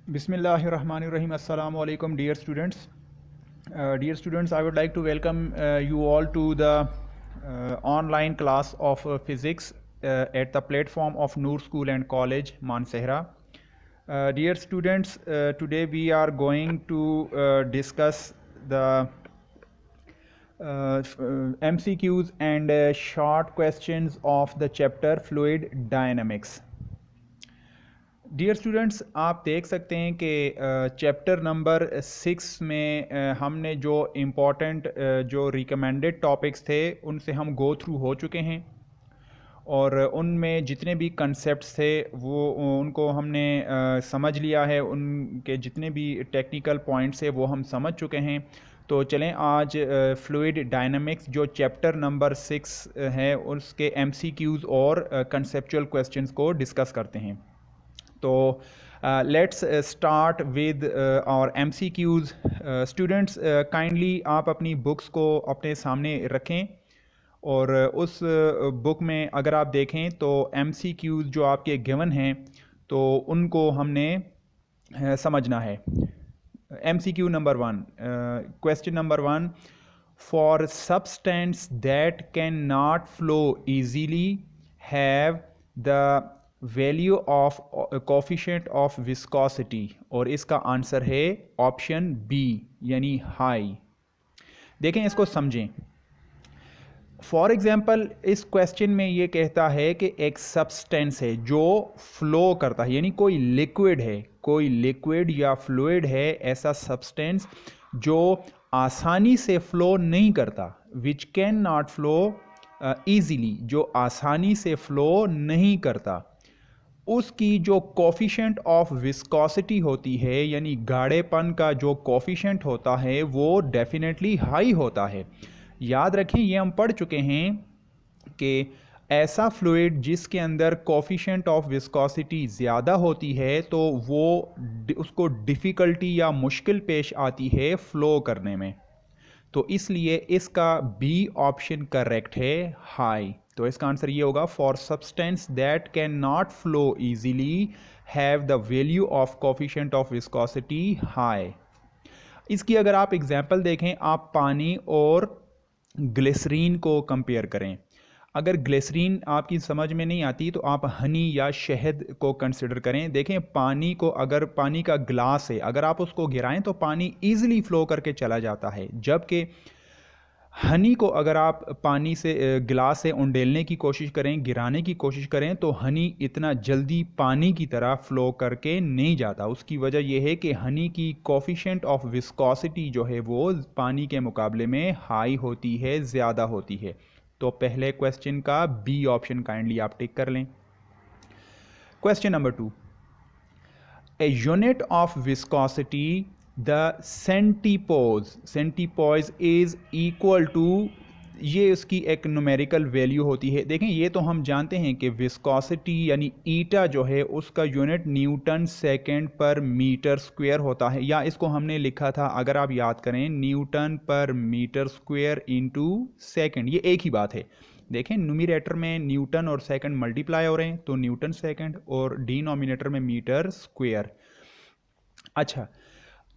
Bismillahirrahmanirrahim. Assalamu alaikum, dear students. Dear students, I would like to welcome you all to the online class of physics at the platform of Noor School and College, Mansehra. Dear students, today we are going to discuss the MCQs and short questions of the chapter Fluid Dynamics. Dear students, आप देख सकते हैं कि chapter number 6 में हमने जो important जो recommended topics थे उनसे हम गो थ्रू हो चुके हैं और उनमें जितने भी कंसेप्ट्स थे वो उनको हमने समझ लिया है। उनके जितने भी टेक्निकल पॉइंट्स है वो हम समझ चुके हैं। तो चलें आज फ्लूइड डायनामिक्स जो चैप्टर नंबर 6 है उसके MCQs और कंसेप्चुअल क्वेश्चंस को डिस्कस करते हैं। तो लेट्स स्टार्ट विद और MCQs। स्टूडेंट्स काइंडली आप अपनी बुक्स को अपने सामने रखें और उस बुक में अगर आप देखें तो MCQs जो आपके गिवन हैं तो उनको हमने समझना है। MCQ number 1, question number 1, for substance that can not flow easily have the value of coefficient of viscosity, और इसका आंसर है ऑप्शन बी यानी हाई। देखें, इसको समझें। फॉर एग्जाम्पल इस क्वेश्चन में ये कहता है कि एक सब्सटेंस है जो फ्लो करता है, यानी कोई लिक्विड है, कोई लिक्विड या फ्लूइड है, ऐसा सब्सटेंस जो आसानी से फ्लो नहीं करता, which can not flow easily, जो आसानी से फ्लो नहीं करता, उसकी जो कोफिशिएंट ऑफ विस्कोसिटी होती है यानी गाढ़ेपन का जो कोफिशिएंट होता है वो डेफिनेटली हाई होता है। याद रखें, ये हम पढ़ चुके हैं कि ऐसा फ्लूइड जिसके अंदर कोफिशिएंट ऑफ विस्कोसिटी ज़्यादा होती है तो वो उसको डिफ़िकल्टी या मुश्किल पेश आती है फ़्लो करने में। तो इसलिए इसका बी ऑप्शन करेक्ट है, हाई। तो इसका आंसर ये होगा, for substance that can not flow easily have the value of coefficient of viscosity high. इसकी अगर आप एग्जांपल देखें, आप पानी और ग्लिसरीन को कंपेयर करें। अगर ग्लिसरीन आपकी समझ में नहीं आती तो आप हनी या शहद को कंसिडर करें। देखें, पानी को अगर पानी का ग्लास है, अगर आप उसको गिराएं तो पानी ईजिली फ्लो करके चला जाता है, जबकि हनी को अगर आप पानी से गिलास से उंडेलने की कोशिश करें, गिराने की कोशिश करें तो हनी इतना जल्दी पानी की तरह फ्लो करके नहीं जाता। उसकी वजह यह है कि हनी की कोफिशिएंट ऑफ विस्कोसिटी जो है वो पानी के मुकाबले में हाई होती है, ज़्यादा होती है। तो पहले क्वेश्चन का बी ऑप्शन काइंडली आप टिक कर लें। Question number 2, a unit of viscosity the centipoise is equal to, ये उसकी एक न्यूमेरिकल वैल्यू होती है। देखें, ये तो हम जानते हैं कि विस्कोसिटी यानी ईटा जो है उसका unit Newton second per metre square होता है, या इसको हमने लिखा था, अगर आप याद करें, न्यूटन पर मीटर स्क्वायर इनटू सेकंड, ये एक ही बात है। देखें, न्यूमरेटर में न्यूटन और सेकंड मल्टीप्लाई हो रहे हैं तो न्यूटन सेकंड, और डिनोमिनेटर में मीटर स्क्वायर। अच्छा,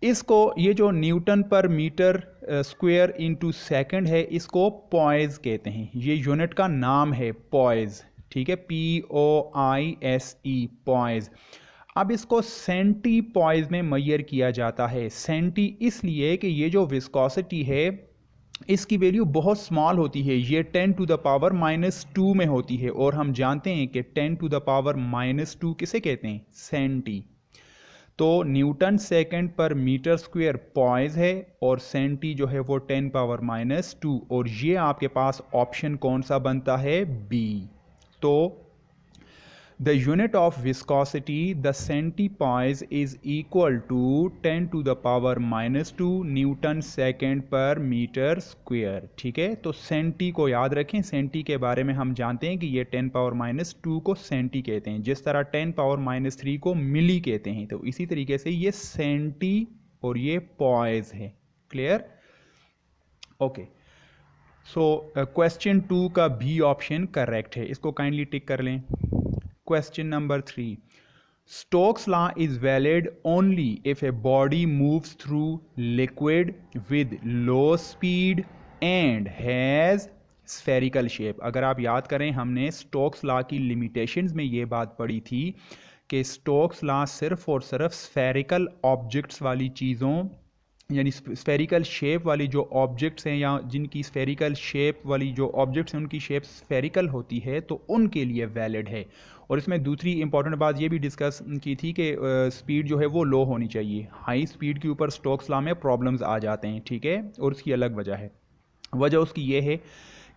इसको ये जो न्यूटन पर मीटर स्क्वायर इनटू सेकंड है इसको पॉइज कहते हैं। ये यूनिट का नाम है पॉइज, ठीक है, POISE, पॉइज। अब इसको सेंटी पॉइज में मेजर किया जाता है। सेंटी इसलिए कि ये जो विस्कोसिटी है इसकी वैल्यू बहुत स्मॉल होती है, ये 10 टू द पावर -2 में होती है, और हम जानते हैं कि 10 टू द पावर -2 किसे कहते हैं, सेंटी। तो Newton second per metre square poise है और सेंटी जो है वो 10 पावर -2, और ये आपके पास ऑप्शन कौन सा बनता है, बी। तो the unit of viscosity the centipoise is equal to 10 to the power -2 newton second per metre square, ठीक है। तो सेंटी को याद रखें, सेंटी के बारे में हम जानते हैं कि ये 10 पावर -2 को सेंटी कहते हैं, जिस तरह 10 पावर -3 को मिली कहते हैं। तो इसी तरीके से ये सेंटी और ये पॉइज है। क्लियर? ओके, सो क्वेश्चन 2 का बी ऑप्शन करेक्ट है, इसको काइंडली टिक कर लें। Question number 3, Stokes' law is valid only if a body moves through liquid with low speed and has spherical shape. अगर आप याद करें हमने स्टोक्स लॉ की लिमिटेशंस में ये बात पढ़ी थी कि स्टोक्स लॉ सिर्फ और सिर्फ स्फेरिकल ऑब्जेक्ट्स वाली चीज़ों यानी स्फेरिकल शेप वाली जो ऑब्जेक्ट्स हैं या जिनकी स्फेरिकल शेप वाली जो ऑब्जेक्ट्स हैं उनकी शेप स्फेरिकल होती है तो उनके लिए वैलिड है। और इसमें दूसरी इंपॉर्टेंट बात ये भी डिस्कस की थी कि स्पीड जो है वो लो होनी चाहिए। हाई स्पीड के ऊपर स्टोक्स लॉ में प्रॉब्लम्स आ जाते हैं, ठीक है, और उसकी अलग वजह है। वजह उसकी ये है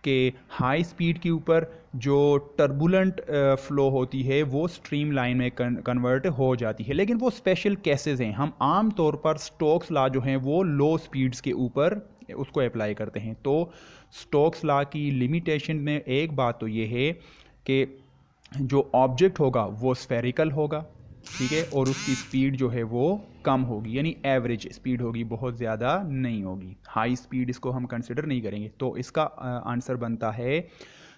कि हाई स्पीड के ऊपर जो टर्बुलेंट फ्लो होती है वो स्ट्रीम लाइन में कन्वर्ट हो जाती है, लेकिन वो स्पेशल केसेस हैं। हम आम तौर पर स्टोक्स लॉ जो हैं वो लो स्पीड्स के ऊपर उसको अप्लाई करते हैं। तो स्टोक्स लॉ की लिमिटेशन में एक बात तो ये है कि जो ऑब्जेक्ट होगा वो स्फेरिकल होगा, ठीक है, और उसकी स्पीड जो है वो कम होगी, यानी एवरेज स्पीड होगी, बहुत ज़्यादा नहीं होगी। हाई स्पीड इसको हम कंसिडर नहीं करेंगे। तो इसका आंसर बनता है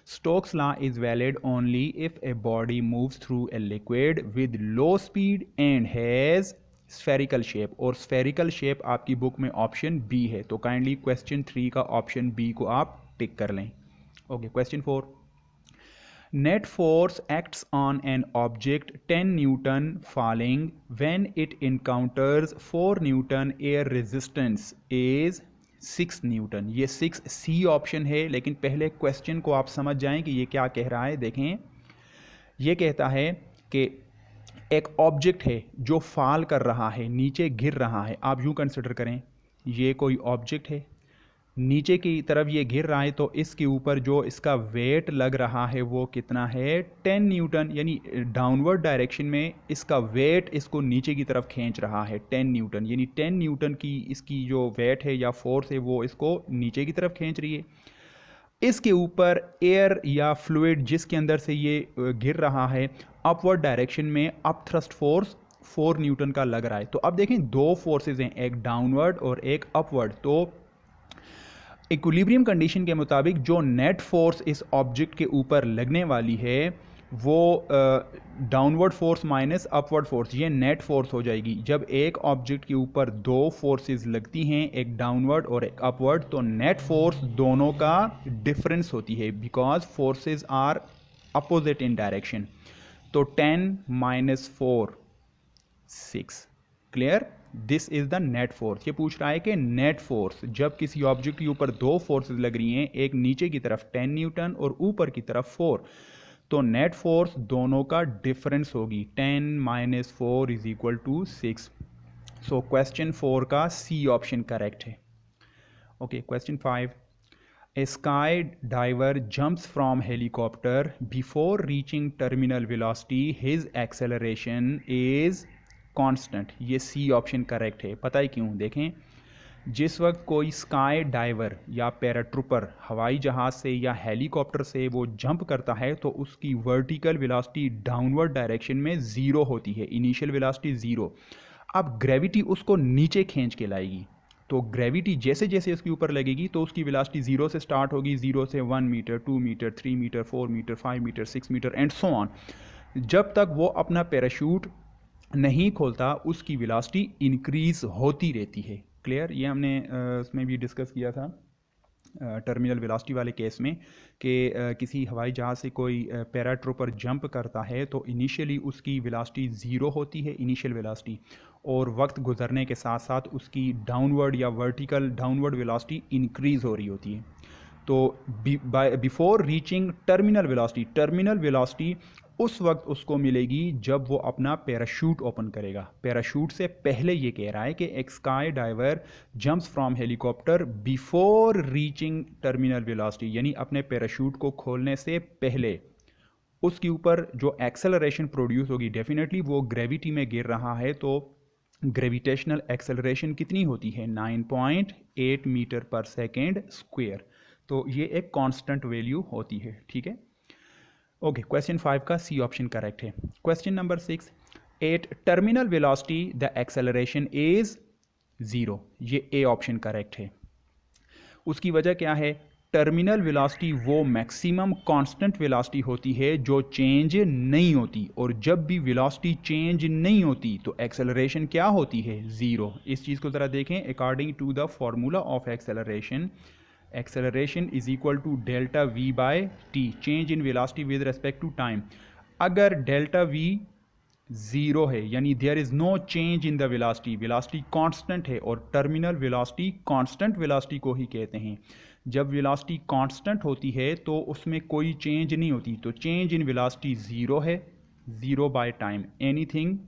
Stokes law is valid only if a body moves through a liquid with low speed and has spherical shape. और स्फेरिकल शेप आपकी बुक में ऑप्शन बी है, तो काइंडली क्वेश्चन 3 का ऑप्शन बी को आप टिक कर लें। Okay, question 4, net force acts on an object 10 Newton falling when it encounters 4 Newton air resistance is 6 Newton. ये 6 सी ऑप्शन है, लेकिन पहले क्वेश्चन को आप समझ जाएं कि ये क्या कह रहा है। देखें, ये कहता है कि एक ऑब्जेक्ट है जो फॉल कर रहा है, नीचे गिर रहा है। आप यूँ कंसिडर करें, ये कोई ऑब्जेक्ट है, नीचे की तरफ ये गिर रहा है, तो इसके ऊपर जो इसका वेट लग रहा है वो कितना है, 10 न्यूटन, यानी डाउनवर्ड डायरेक्शन में इसका वेट इसको नीचे की तरफ खींच रहा है 10 न्यूटन, यानी 10 न्यूटन की इसकी जो वेट है या फोर्स है वो इसको नीचे की तरफ खींच रही है। इसके ऊपर एयर या फ्लूइड जिसके अंदर से ये गिर रहा है, अपवर्ड डायरेक्शन में अप थ्रस्ट फोर्स 4 न्यूटन का लग रहा है। तो अब देखें, दो फोर्सेज हैं, एक डाउनवर्ड और एक अपवर्ड। तो इक्विलिब्रियम कंडीशन के मुताबिक जो नेट फोर्स इस ऑब्जेक्ट के ऊपर लगने वाली है वो downward force minus upward force, ये नेट फोर्स हो जाएगी। जब एक ऑब्जेक्ट के ऊपर दो फोर्सेस लगती हैं, एक डाउनवर्ड और एक अपवर्ड, तो नेट फोर्स दोनों का डिफरेंस होती है, because forces are opposite in direction. तो 10 minus 4 6, clear, this is the net force. ये पूछ रहा है कि नेट फोर्स जब किसी ऑब्जेक्ट के ऊपर दो फोर्सेस लग रही हैं, एक नीचे की तरफ 10 न्यूटन और ऊपर की तरफ 4, तो नेट फोर्स दोनों का डिफरेंस होगी 10 minus 4 is equal to 6। So question 4 का सी ऑप्शन करेक्ट है। Okay, question 5, a sky diver jumps from helicopter before reaching terminal velocity, his acceleration is constant. ये सी ऑप्शन करेक्ट है। पता है क्यों? देखें, जिस वक्त कोई स्काई डाइवर या पैराट्रूपर हवाई जहाज़ से या हेलीकॉप्टर से वो जंप करता है तो उसकी वर्टिकल वेलोसिटी डाउनवर्ड डायरेक्शन में ज़ीरो होती है, इनिशियल वेलोसिटी ज़ीरो। अब ग्रेविटी उसको नीचे खींच के लाएगी, तो ग्रेविटी जैसे जैसे उसके ऊपर लगेगी तो उसकी वेलोसिटी ज़ीरो से स्टार्ट होगी, ज़ीरो से 1 metre, 2 metre, 3 metre, 4 metre, 5 metre, 6 metre and so on. जब तक वो अपना पैराशूट नहीं खोलता उसकी वेलोसिटी इंक्रीज होती रहती है। क्लियर? ये हमने उसमें भी डिस्कस किया था टर्मिनल वेलोसिटी वाले केस में कि किसी हवाई जहाज़ से कोई पैराट्रूपर जंप करता है तो इनिशियली उसकी वेलोसिटी ज़ीरो होती है, इनिशियल वेलोसिटी, और वक्त गुजरने के साथ साथ उसकी डाउनवर्ड या वर्टिकल डाउनवर्ड वेलोसिटी इंक्रीज़ हो रही होती है। तो बिफोर रीचिंग टर्मिनल वेलोसिटी उस वक्त उसको मिलेगी जब वो अपना पैराशूट ओपन करेगा। पैराशूट से पहले ये कह रहा है कि एक sky diver jumps from helicopter before reaching terminal velocity, यानी अपने पैराशूट को खोलने से पहले उसके ऊपर जो एक्सेलरेशन प्रोड्यूस होगी, डेफिनेटली वो ग्रेविटी में गिर रहा है, तो ग्रेविटेशनल एक्सेलरेशन कितनी होती है? 9.8 मीटर पर सेकेंड स्क्वेयर। तो ये एक कांस्टेंट वैल्यू होती है, ठीक है। ओके, क्वेश्चन 5 का सी ऑप्शन करेक्ट है। Question number 6, at terminal velocity the acceleration is zero. ये ए ऑप्शन करेक्ट है। उसकी वजह क्या है? टर्मिनल वेलोसिटी वो मैक्सिमम कांस्टेंट वेलोसिटी होती है जो चेंज नहीं होती, और जब भी वेलोसिटी चेंज नहीं होती तो एक्सेलरेशन क्या होती है, ज़ीरो। इस चीज़ को ज़रा देखें, according to the formula of acceleration, acceleration is equal to delta V by T, change in velocity with respect to time. अगर डेल्टा वी ज़ीरो है यानी there is no change in the velocity, velocity constant है, और terminal velocity constant velocity को ही कहते हैं। जब velocity constant होती है तो उसमें कोई चेंज नहीं होती, तो चेंज इन वेलोसिटी ज़ीरो है, zero by time, anything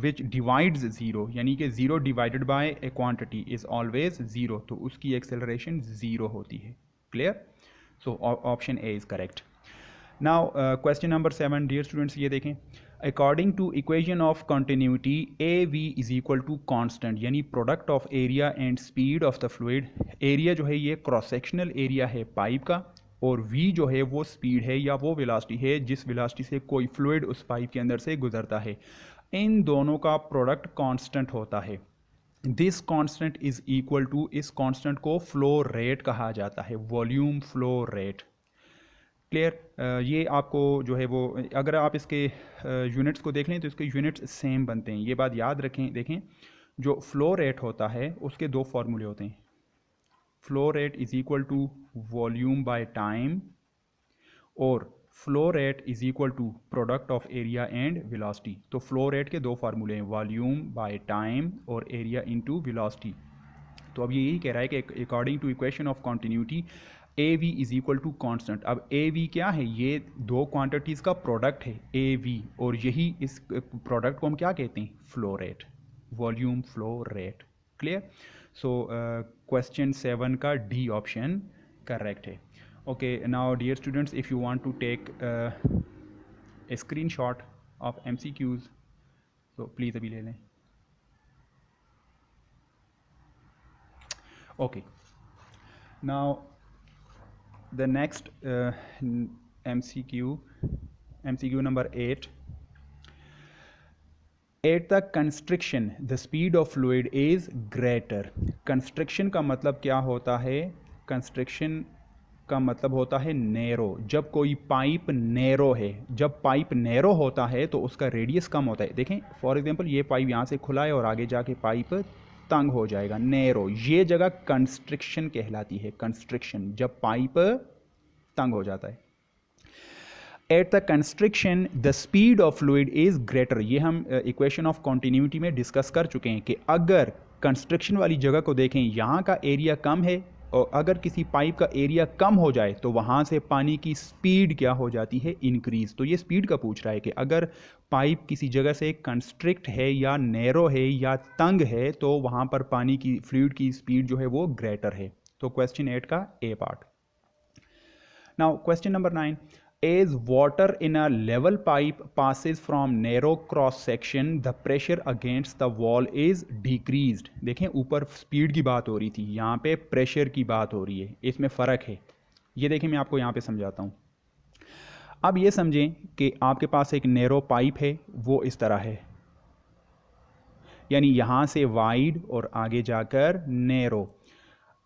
which divides zero, यानी कि zero divided by a quantity is always zero, तो उसकी एक्सेलरेशन ज़ीरो होती है। Clear? So option A is correct. Now question number 7 dear students, ये देखें, according to equation of continuity A V is equal to constant, यानी product of area and speed of the fluid. Area जो है ये cross sectional area है pipe का, और we जो है वो स्पीड है या वो वेलोसिटी है जिस वेलोसिटी से कोई फ्लूइड उस पाइप के अंदर से गुजरता है। इन दोनों का प्रोडक्ट कांस्टेंट होता है। This constant is equal to, इस कांस्टेंट को फ्लो रेट कहा जाता है, वॉल्यूम फ्लो रेट। क्लियर? ये आपको जो है वो, अगर आप इसके यूनिट्स को देख लें तो इसके यूनिट्स सेम बनते हैं, ये बात याद रखें। देखें, जो फ्लो रेट होता है उसके दो फार्मूले होते हैं, flow rate is equal to volume by time, और flow rate is equal to product of area and velocity. तो फ्लो रेट के दो फार्मूले हैं, वॉल्यूम बाय टाइम और एरिया इनटू वेलोसिटी। तो अब ये यही कह रहा है कि according to equation of continuity A V is equal to constant. अब ए वी क्या है, ये दो क्वांटिटीज़ का प्रोडक्ट है ए वी, और यही इस प्रोडक्ट को हम क्या कहते हैं, flow rate, volume flow rate. Clear? So question 7 का डी ऑप्शन करेक्ट है। Okay, now dear students, if you want to take a screenshot of MCQs, तो प्लीज़ अभी ले लें। Okay, now the next MCQ number 8. At the constriction, the speed of fluid is greater. Constriction का मतलब क्या होता है? Constriction का मतलब होता है नैरो। जब कोई पाइप नैरो है, जब पाइप नैरो होता है तो उसका रेडियस कम होता है। देखें, फॉर एग्जांपल ये पाइप यहाँ से खुला है और आगे जाके पाइप तंग हो जाएगा, नैरो, ये जगह कंस्ट्रिक्शन कहलाती है। कंस्ट्रिक्शन, जब पाइप तंग हो जाता है। At the constriction the speed of fluid is greater, ये हम इक्वेशन ऑफ कॉन्टिन्यूटी में डिस्कस कर चुके हैं कि अगर कंस्ट्रिक्शन वाली जगह को देखें, यहाँ का एरिया कम है, और अगर किसी पाइप का एरिया कम हो जाए तो वहाँ से पानी की स्पीड क्या हो जाती है, इंक्रीज। तो ये स्पीड का पूछ रहा है कि अगर पाइप किसी जगह से कंस्ट्रिक्ट है या नैरो है या तंग है तो वहाँ पर पानी की फ्लूइड की स्पीड जो है वो ग्रेटर है। तो क्वेश्चन 8 का A part. Now question number 9, as water in a level pipe passes from narrow cross section the pressure against the wall is decreased. देखें, ऊपर स्पीड की बात हो रही थी, यहाँ पे प्रेशर की बात हो रही है, इसमें फ़र्क है। ये देखें, मैं आपको यहाँ पे समझाता हूँ। अब ये समझें कि आपके पास एक नैरो पाइप है, वो इस तरह है, यानी यहाँ से वाइड और आगे जाकर नैरो।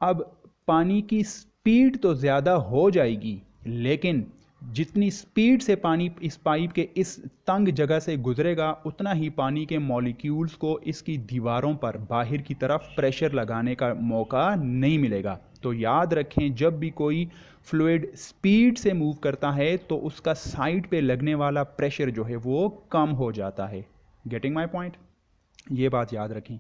अब पानी की स्पीड तो ज़्यादा हो जाएगी, लेकिन जितनी स्पीड से पानी इस पाइप के इस तंग जगह से गुजरेगा उतना ही पानी के मॉलिक्यूल्स को इसकी दीवारों पर बाहर की तरफ प्रेशर लगाने का मौका नहीं मिलेगा। तो याद रखें, जब भी कोई फ्लूइड स्पीड से मूव करता है तो उसका साइड पे लगने वाला प्रेशर जो है वो कम हो जाता है। Getting my point? ये बात याद रखें।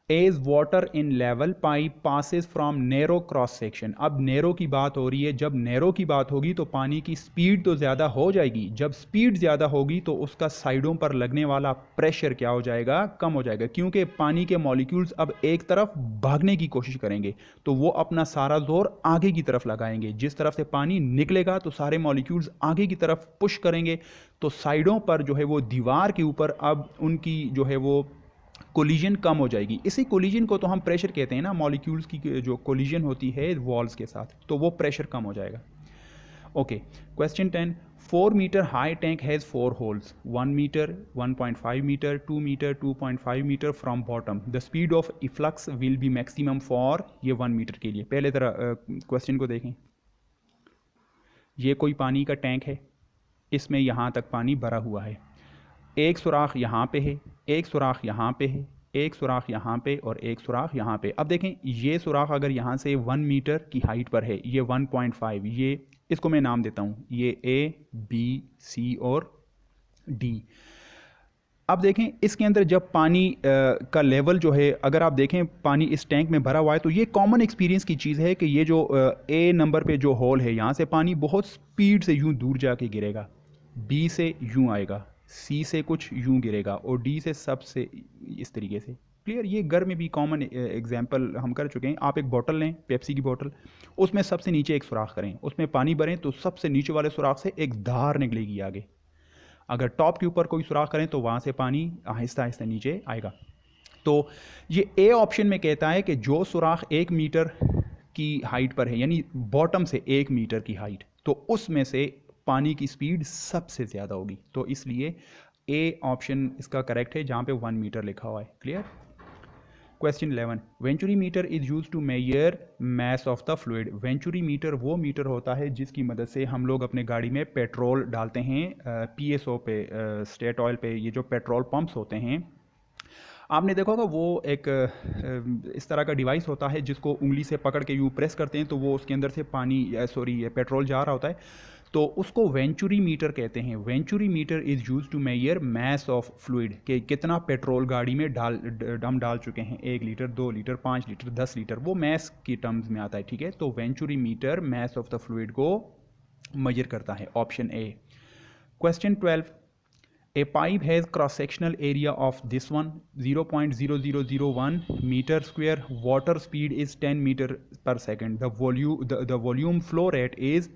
As water in level pipe passes from narrow cross section. अब नैरो की बात हो रही है, जब नैरो की बात होगी तो पानी की स्पीड तो ज़्यादा हो जाएगी, जब स्पीड ज़्यादा होगी तो उसका साइडों पर लगने वाला प्रेशर क्या हो जाएगा, कम हो जाएगा, क्योंकि पानी के मॉलिक्यूल्स अब एक तरफ भागने की कोशिश करेंगे तो वो अपना सारा जोर आगे की तरफ लगाएंगे। जिस तरफ से पानी निकलेगा तो सारे मॉलिक्यूल्स आगे की तरफ पुश करेंगे, तो साइडों पर जो है वो दीवार के ऊपर अब उनकी जो है वो कोलिजन कम हो जाएगी। इसी कोलिजन को तो हम प्रेशर कहते हैं ना, मॉलिक्यूल्स की जो कोलिजन होती है वॉल्स के साथ, तो वो प्रेशर कम हो जाएगा। Okay, question 10, 4 metre high tank has 4 holes, 1 metre, 1.5 metre, 2 metre, 2.5 metre from bottom, the speed of efflux will be maximum for, ये 1 मीटर के लिए। पहले ज़रा क्वेश्चन को देखें। ये कोई पानी का टैंक है, इसमें यहाँ तक पानी भरा हुआ है, एक सुराख यहाँ पे है, एक सुराख यहाँ पे है, एक सुराख यहाँ पे और एक सुराख यहाँ पे। अब देखें, ये सुराख अगर यहाँ से 1 मीटर की हाइट पर है, ये 1.5, ये इसको मैं नाम देता हूँ, ये ए, बी, सी और डी। अब देखें, इसके अंदर जब पानी का लेवल जो है, अगर आप देखें पानी इस टैंक में भरा हुआ है, तो ये कॉमन एक्सपीरियंस की चीज़ है कि ये जो ए नंबर पे जो होल है, यहाँ से पानी बहुत स्पीड से यूँ दूर जाके गिरेगा, बी से यूँ आएगा, सी से कुछ यूँ गिरेगा और डी से सबसे इस तरीके से। क्लियर? ये घर में भी कॉमन एग्जांपल हम कर चुके हैं। आप एक बोतल लें, पेप्सी की बोतल, उसमें सबसे नीचे एक सुराख करें, उसमें पानी भरें तो सबसे नीचे वाले सुराख से एक धार निकलेगी आगे। अगर टॉप के ऊपर कोई सुराख करें तो वहाँ से पानी आहिस्ता आहिस्ता नीचे आएगा। तो ये ए ऑप्शन में कहता है कि जो सुराख 1 मीटर की हाइट पर है, यानी बॉटम से 1 मीटर की हाइट, तो उसमें से पानी की स्पीड सबसे ज़्यादा होगी। तो इसलिए ए ऑप्शन इसका करेक्ट है जहाँ पे 1 मीटर लिखा हुआ है। Clear? Question 11, venturi metre is use to measure mass of the fluid. Venturi metre वो मीटर होता है जिसकी मदद से हम लोग अपने गाड़ी में पेट्रोल डालते हैं, पीएसओ पे, स्टेट ऑयल पे, ये जो पेट्रोल पंप्स होते हैं, आपने देखा होगा वो एक इस तरह का डिवाइस होता है जिसको उंगली से पकड़ के यूँ प्रेस करते हैं तो वो उसके अंदर से पानी, सॉरी, पेट्रोल जा रहा होता है, तो उसको वेंचुरी मीटर कहते हैं। Venturi metre is use to measure mass of fluid, कि कितना पेट्रोल गाड़ी में हम डाल चुके हैं, 1 लीटर, 2 लीटर, 5 लीटर, 10 लीटर, वो मैस की टर्म्स में आता है। ठीक है, तो venturi meter mess of the fluid को मेजर करता है। Option A. Question 12, a pipe has cross sectional area of this one 0.0001 meter square, water speed is 10 meter per second, the volume flow rate is,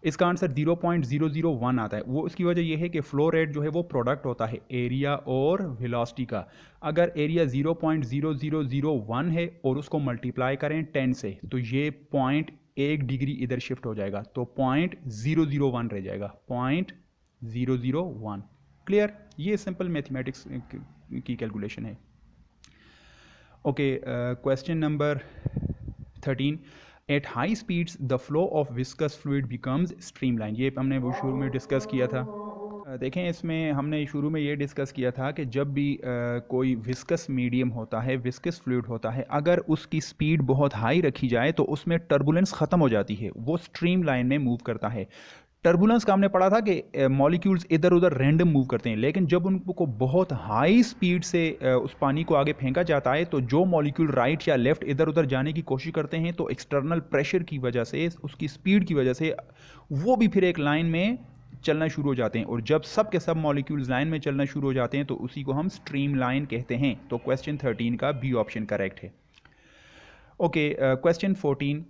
इसका answer 0.001 आता है। वो इसकी वजह यह है कि फ्लो रेट जो है वो प्रोडक्ट होता है एरिया और वेलोसिटी का। अगर एरिया 0.0001 है और उसको मल्टीप्लाई करें 10 से, तो ये 0.1 डिग्री इधर शिफ्ट हो जाएगा, तो 0.001 रह जाएगा, 0.001। क्लियर? ये सिंपल मैथमेटिक्स की कैलकुलेशन है। Okay, question number 13, at high speeds the flow of viscous fluid becomes streamline. ये हमने वो शुरू में डिस्कस किया था। देखें, इसमें हमने शुरू में ये डिस्कस किया था कि जब भी कोई विस्कस मीडियम होता है, विस्कस फ्लूइड होता है, अगर उसकी स्पीड बहुत हाई रखी जाए तो उसमें टर्बुलेंस ख़त्म हो जाती है, वो स्ट्रीम लाइन में मूव करता है। टर्बुलेंस का हमने पढ़ा था कि मॉलिक्यूल्स इधर उधर रैंडम मूव करते हैं, लेकिन जब उनको बहुत हाई स्पीड से उस पानी को आगे फेंका जाता है तो जो मॉलिक्यूल राइट या लेफ्ट इधर उधर जाने की कोशिश करते हैं, तो एक्सटर्नल प्रेशर की वजह से, उसकी स्पीड की वजह से वो भी फिर एक लाइन में चलना शुरू हो जाते हैं, और जब सब के सब मॉलिक्यूल्स लाइन में चलना शुरू हो जाते हैं तो उसी को हम स्ट्रीम लाइन कहते हैं। तो क्वेश्चन 13 का बी ऑप्शन करेक्ट है। Okay, question 14,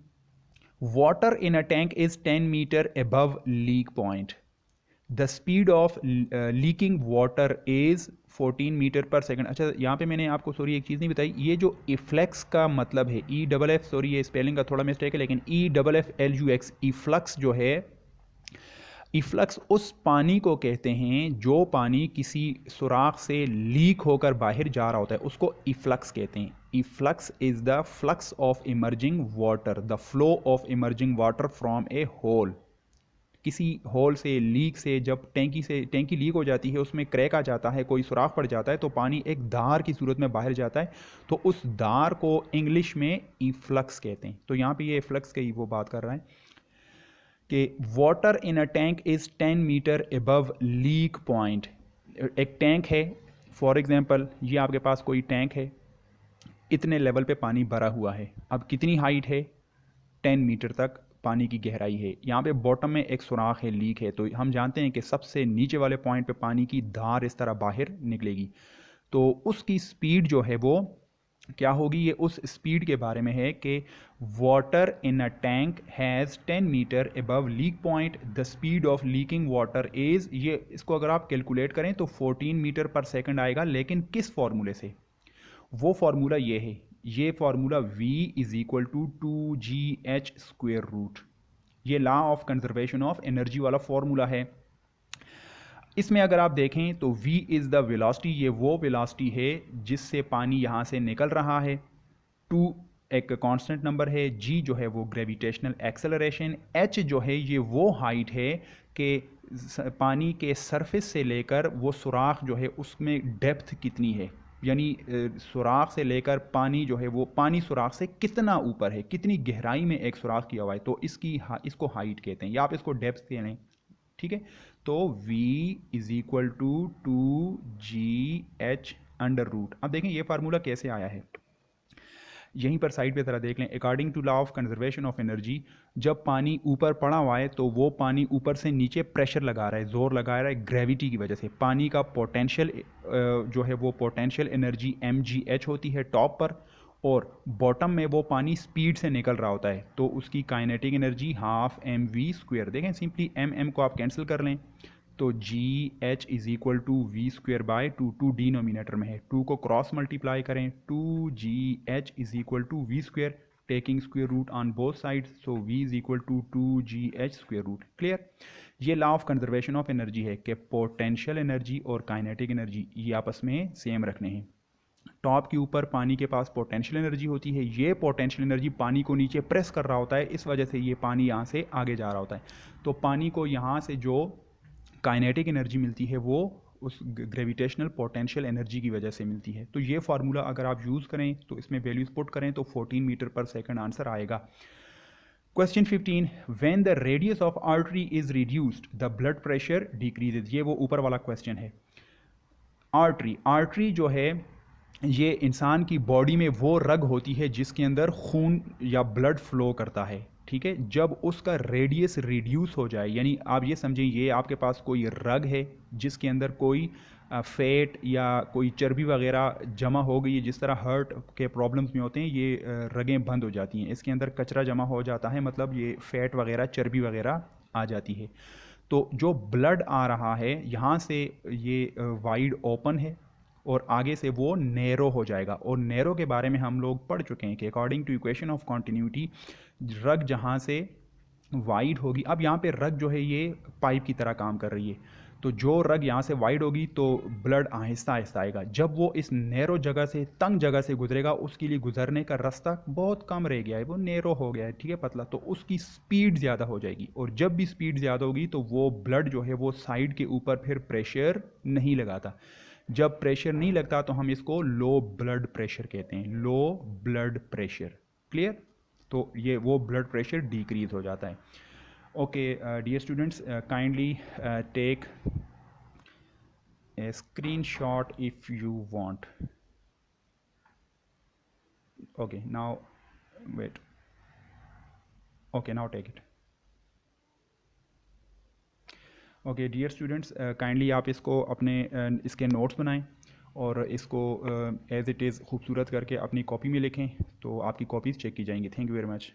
water in a tank is 10 meter above leak point, the speed of leaking water is 14 metre पर सेकंड। अच्छा, यहाँ पे मैंने आपको सॉरी एक चीज़ नहीं बताई, ये जो इफ्लक्स का मतलब है, ई डबल एफ, सॉरी ये स्पेलिंग का थोड़ा मिस्टेक है, लेकिन EFFLUX, इफ्लक्स जो है, इफ्लक्स उस पानी को कहते हैं जो पानी किसी सुराख से लीक होकर बाहर जा रहा होता है, उसको इफ्लक्स कहते हैं। Efflux is the flux of emerging water, the flow of emerging water from a hole. किसी होल से, लीक से, जब टैंकी लीक हो जाती है, उसमें क्रैक आ जाता है, कोई सुराख पड़ जाता है, तो पानी एक धार की सूरत में बाहर जाता है, तो उस धार को इंग्लिश में इफ्लक्स कहते हैं। तो यहाँ पे ये इफ्लक्स की वो बात कर रहा है कि water in a tank is 10 metre above leak point. एक टैंक है, फॉर एग्जांपल ये आपके पास कोई टैंक है, इतने लेवल पे पानी भरा हुआ है, अब कितनी हाइट है, 10 मीटर तक पानी की गहराई है, यहाँ पे बॉटम में एक सुराख है, लीक है, तो हम जानते हैं कि सबसे नीचे वाले पॉइंट पे पानी की धार इस तरह बाहर निकलेगी, तो उसकी स्पीड जो है वो क्या होगी, ये उस स्पीड के बारे में है कि water in a tank has 10 metre above leak point, the speed of leaking water is, ये इसको अगर आप कैलकुलेट करें तो 14 मीटर पर सेकंड आएगा, लेकिन किस फार्मूले से? वो फार्मूला ये है, ये formula V is equal to 2GH square root. ये law of conservation of energy वाला फॉर्मूला है। इसमें अगर आप देखें तो v इज़ द वेलोसिटी, ये वो वेलोसिटी है जिससे पानी यहाँ से निकल रहा है। 2 एक कांस्टेंट नंबर है, g जो है वो ग्रेविटेशनल एक्सेलरेशन, h जो है ये वो हाइट है कि पानी के सरफेस से लेकर वो सुराख जो है उसमें डेप्थ कितनी है, यानी सुराख से लेकर पानी जो है वो पानी सुराख से कितना ऊपर है, कितनी गहराई में एक सुराख किया हुआ है, तो इसको हाइट कहते हैं, या आप इसको डेप्थ कह लें। ठीक है, तो v is equal to 2gh under root. अब देखें ये फार्मूला कैसे आया है, यहीं पर साइड पे ज़रा देख लें। According to law of conservation of energy, जब पानी ऊपर पड़ा हुआ है तो वो पानी ऊपर से नीचे प्रेशर लगा रहा है, जोर लगा रहा है ग्रेविटी की वजह से। पानी का पोटेंशियल जो है वो पोटेंशियल एनर्जी mgh होती है टॉप पर, और बॉटम में वो पानी स्पीड से निकल रहा होता है, तो उसकी काइनेटिक एनर्जी हाफ mv²। देखें सिंपली m को आप कैंसिल कर लें तो G H is equal to V square by 2 denominator में है, 2 को क्रॉस मल्टीप्लाई करें, 2gh is equal to V square, taking square root on both side, so v is equal to 2gh square root. Clear, ये law of conservation of energy है कि potential energy और kinetic energy ये आपस में same रखने हैं। Top के ऊपर पानी के पास पोटेंशियल एनर्जी होती है, ये पोटेंशियल एनर्जी पानी को नीचे प्रेस कर रहा होता है, इस वजह से ये पानी यहाँ से आगे जा रहा होता है। तो पानी को यहाँ से जो काइनेटिक एनर्जी मिलती है वो उस ग्रेविटेशनल पोटेंशियल एनर्जी की वजह से मिलती है। तो ये फार्मूला अगर आप यूज़ करें तो इसमें वैल्यूज पुट करें तो 14 मीटर पर सेकंड आंसर आएगा। Question 15, when the radius of artery is reduced the blood pressure decreases. ये वो ऊपर वाला क्वेश्चन है। आर्टरी जो है ये इंसान की बॉडी में वो रग होती है जिसके अंदर खून या ब्लड फ्लो करता है। ठीक है, जब उसका रेडियस रिड्यूस हो जाए, यानी आप ये समझें ये आपके पास कोई रग है जिसके अंदर कोई फैट या कोई चर्बी वगैरह जमा हो गई है, जिस तरह हार्ट के प्रॉब्लम्स में होते हैं ये रगें बंद हो जाती हैं, इसके अंदर कचरा जमा हो जाता है, मतलब ये फैट वगैरह चर्बी वगैरह आ जाती है। तो जो ब्लड आ रहा है यहाँ से ये वाइड ओपन है और आगे से वो नैरो हो जाएगा, और नैरो के बारे में हम लोग पढ़ चुके हैं कि according to equation of continuity रग जहाँ से वाइड होगी, अब यहाँ पे रग जो है ये पाइप की तरह काम कर रही है, तो जो रग यहाँ से वाइड होगी तो ब्लड आहिस्ता आहिस्ता आएगा, जब वो इस नैरो जगह से तंग जगह से गुजरेगा उसके लिए गुजरने का रास्ता बहुत कम रह गया है, वो नैरो हो गया है, ठीक है, पतला, तो उसकी स्पीड ज़्यादा हो जाएगी, और जब भी स्पीड ज़्यादा होगी तो वो ब्लड जो है वो साइड के ऊपर फिर प्रेशर नहीं लगाता। जब प्रेशर नहीं लगता तो हम इसको लो ब्लड प्रेशर कहते हैं, लो ब्लड प्रेशर। क्लियर, तो ये वो ब्लड प्रेशर डिक्रीज हो जाता है। Okay dear students, kindly take a screenshot if you want. Okay now wait, okay now take it. Okay dear students, kindly आप इसको अपने इसके नोट्स बनाएं और इसको एज इट इज़ खूबसूरत करके अपनी कॉपी में लिखें, तो आपकी कॉपीज़ चेक की जाएंगी। Thank you very much.